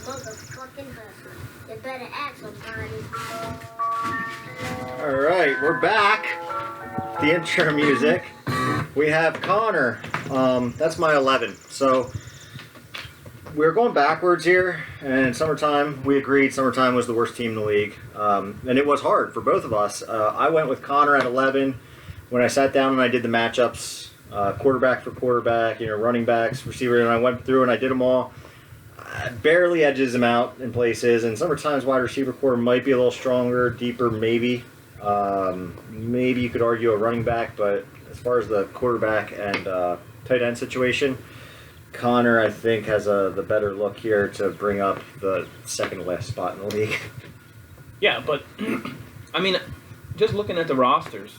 motherfucking hustler. You better act somebody. All right, we're back. The intro music. We have Connor. That's my 11. So we're going backwards here. And summertime, we agreed summertime was the worst team in the league. And it was hard for both of us. I went with Connor at 11. When I sat down and I did the matchups, quarterback for quarterback, running backs, receiver, and I went through and I did them all. Barely edges them out in places, and summertime's wide receiver core might be a little stronger, deeper, maybe. Maybe you could argue a running back, but as far as the quarterback and tight end situation, Connor, I think, has the better look here to bring up the second last spot in the league. Yeah, but, I mean, just looking at the rosters,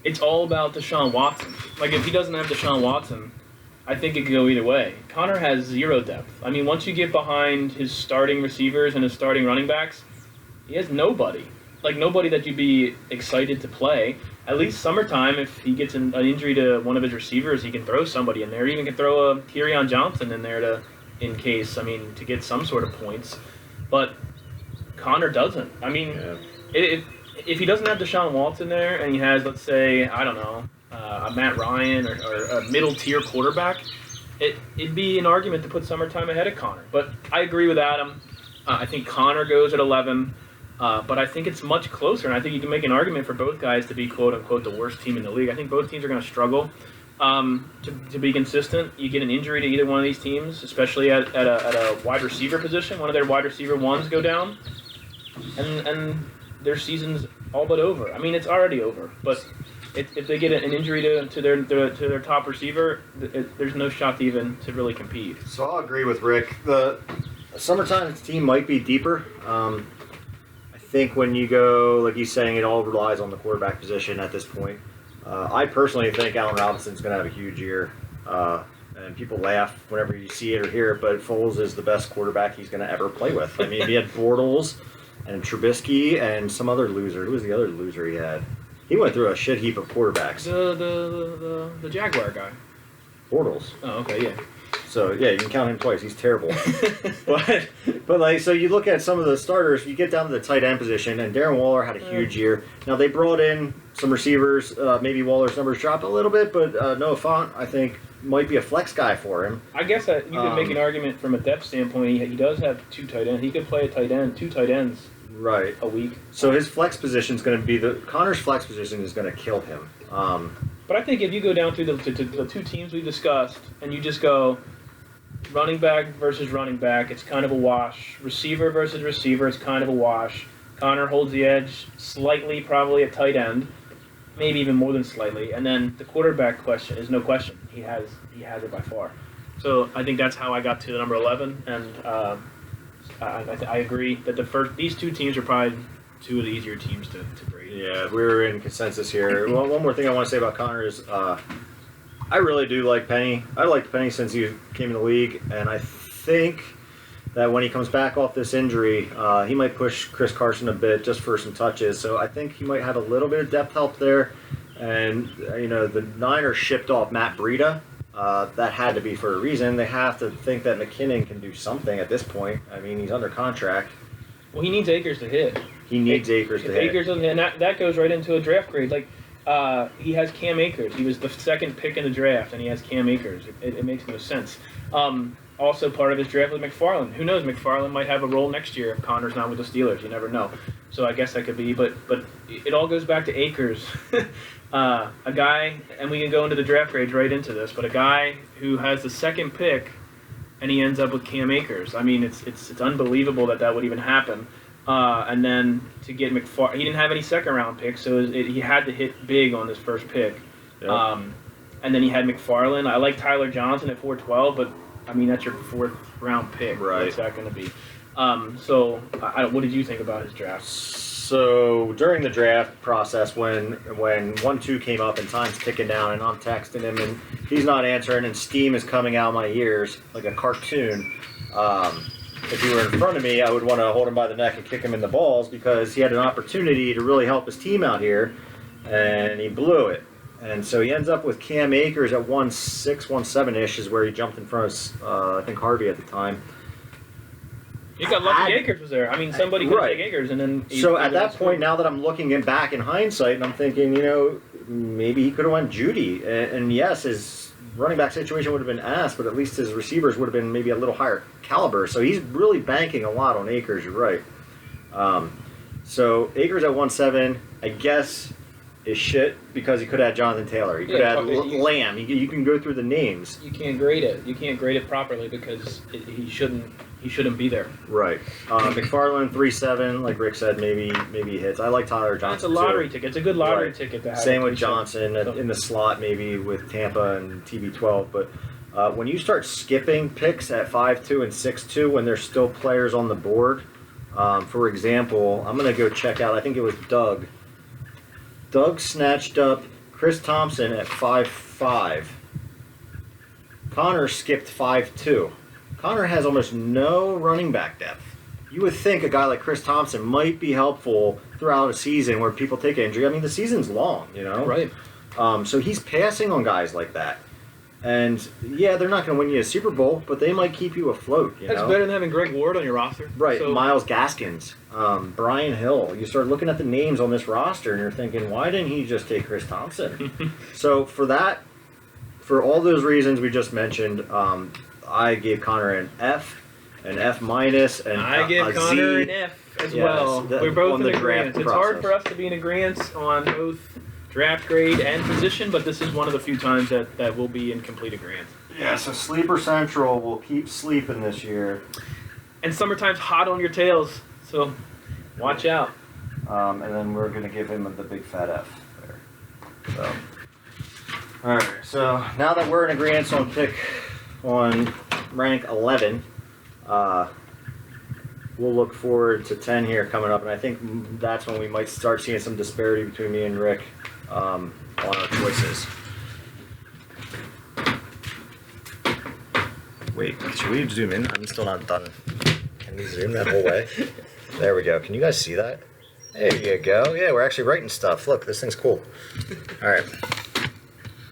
it's all about Deshaun Watson. Like, if he doesn't have Deshaun Watson, I think it could go either way. Connor has zero depth. I mean, once you get behind his starting receivers and his starting running backs, he has nobody. Like, nobody that you'd be excited to play. At least summertime, if he gets an injury to one of his receivers, he can throw somebody in there. He even can throw a Kerryon Johnson in there in case, to get some sort of points. But Connor doesn't. I mean, if he doesn't have Deshaun Watson there and he has, let's say, I don't know, a Matt Ryan or a middle-tier quarterback, it'd be an argument to put summertime ahead of Connor. But I agree with Adam. I think Connor goes at 11, but I think it's much closer, and I think you can make an argument for both guys to be, quote-unquote, the worst team in the league. I think both teams are going to struggle to be consistent. You get an injury to either one of these teams, especially at a wide receiver position. One of their wide receiver ones go down, and their season's all but over. I mean, it's already over, but if they get an injury to their top receiver, there's no shot to really compete. So I'll agree with Rick. The summertime team might be deeper. I think when you go, like he's saying, it all relies on the quarterback position at this point. I personally think Allen Robinson's going to have a huge year. And people laugh whenever you see it or hear it, but Foles is the best quarterback he's going to ever play with. I mean, he had Bortles and Trubisky and some other loser. Who was the other loser he had? He went through a shit heap of quarterbacks. The Jaguar guy. Bortles. Oh, okay, yeah. So, yeah, you can count him twice. He's terrible. but so you look at some of the starters, you get down to the tight end position, and Darren Waller had a huge year. Now, they brought in some receivers. Maybe Waller's numbers dropped a little bit, but Noah Fant, I think, might be a flex guy for him. I guess you could make an argument from a depth standpoint. He does have two tight ends. He could play two tight ends. Right. A week. So his flex position is going to be Connor's flex position is going to kill him. But I think if you go down through the two teams we discussed and you just go running back versus running back, it's kind of a wash. Receiver versus receiver, it's kind of a wash. Connor holds the edge slightly, probably at tight end, maybe even more than slightly. And then the quarterback question is no question. He has it by far. So I think that's how I got to the number 11, and I agree that these two teams are probably two of the easier teams to grade. Yeah, we're in consensus here. Well, one more thing I want to say about Connor is I really do like Penny. I liked Penny since he came in the league, and I think that when he comes back off this injury, he might push Chris Carson a bit just for some touches. So I think he might have a little bit of depth help there. And, the Niners shipped off Matt Breida. That had to be for a reason. They have to think that McKinnon can do something at this point. I mean, he's under contract. Well, he needs Akers to hit. He needs Akers to hit. Akers doesn't hit, and that goes right into a draft grade. Like, he has Cam Akers. He was the second pick in the draft, and he has Cam Akers. It makes no sense. Also, part of his draft was McFarland. Who knows? McFarland might have a role next year if Connor's not with the Steelers. You never know. So I guess that could be. But it all goes back to Akers. A guy, and we can go into the draft grades right into this, but a guy who has the second pick, and he ends up with Cam Akers. I mean, it's unbelievable that would even happen. And then to get McFarland, he didn't have any second-round picks, so he had to hit big on this first pick. Yep. And then he had McFarland. I like Tyler Johnson at 412, but, I mean, that's your fourth-round pick. Right. What's that going to be? What did you think about his draft? So during the draft process, when 1-2 came up and time's ticking down, and I'm texting him and he's not answering, and steam is coming out of my ears like a cartoon. If he were in front of me, I would want to hold him by the neck and kick him in the balls because he had an opportunity to really help his team out here, and he blew it. And so he ends up with Cam Akers at 1.6, 1.7-ish is where he jumped in front of, I think, Harvey at the time. You got lucky Akers was there. I mean, somebody could Right. take Akers, and then. So at that point, now that I'm looking back in hindsight, and I'm thinking, maybe he could have went Judy, and yes, his running back situation would have been ass, but at least his receivers would have been maybe a little higher caliber. So he's really banking a lot on Akers. You're right. So Akers at 1.7, I guess, is shit because he could have had Jonathan Taylor. He could have had Lamb. You can go through the names. You can't grade it. You can't grade it properly because he shouldn't be there. Right. McFarland 3.7, like Rick said, maybe he hits. I like Tyler Johnson. It's a lottery too. ticket. It's a good lottery Right. ticket to have. Same with Johnson in the slot, maybe with Tampa and TB12. But when you start skipping picks at 5.2 and 6.2 when there's still players on the board, for example, I'm going to go check out, I think it was Doug. Doug snatched up Chris Thompson at 5.5. Connor skipped 5.2. Connor has almost no running back depth. You would think a guy like Chris Thompson might be helpful throughout a season where people take injury. I mean, the season's long, Right. So he's passing on guys like that. And, yeah, they're not going to win you a Super Bowl, but they might keep you afloat, That's better than having Greg Ward on your roster. Right, So, Miles Gaskins, Brian Hill. You start looking at the names on this roster and you're thinking, why didn't he just take Chris Thompson? So for all those reasons we just mentioned, I gave Connor an F minus, and I give a Connor Z. an F as Yes, well. We're on both in the draft agreement. It's hard process. for us to be in agreement on both draft grade and position, but this is one of the few times that we'll be in complete agreement. Yeah, so Sleeper Central will keep sleeping this year. And summertime's hot on your tails, so watch out. And then we're going to give him the big fat F there. So, all right. So now that we're in agreement on rank 11, we'll look forward to 10 here coming up, and I think that's when we might start seeing some disparity between me and Rick on our choices. Wait, should we zoom in? I'm still not done. Can we zoom that whole way? There we go. Can you guys see that? There you go. Yeah, we're actually writing stuff. Look, this thing's cool. All right.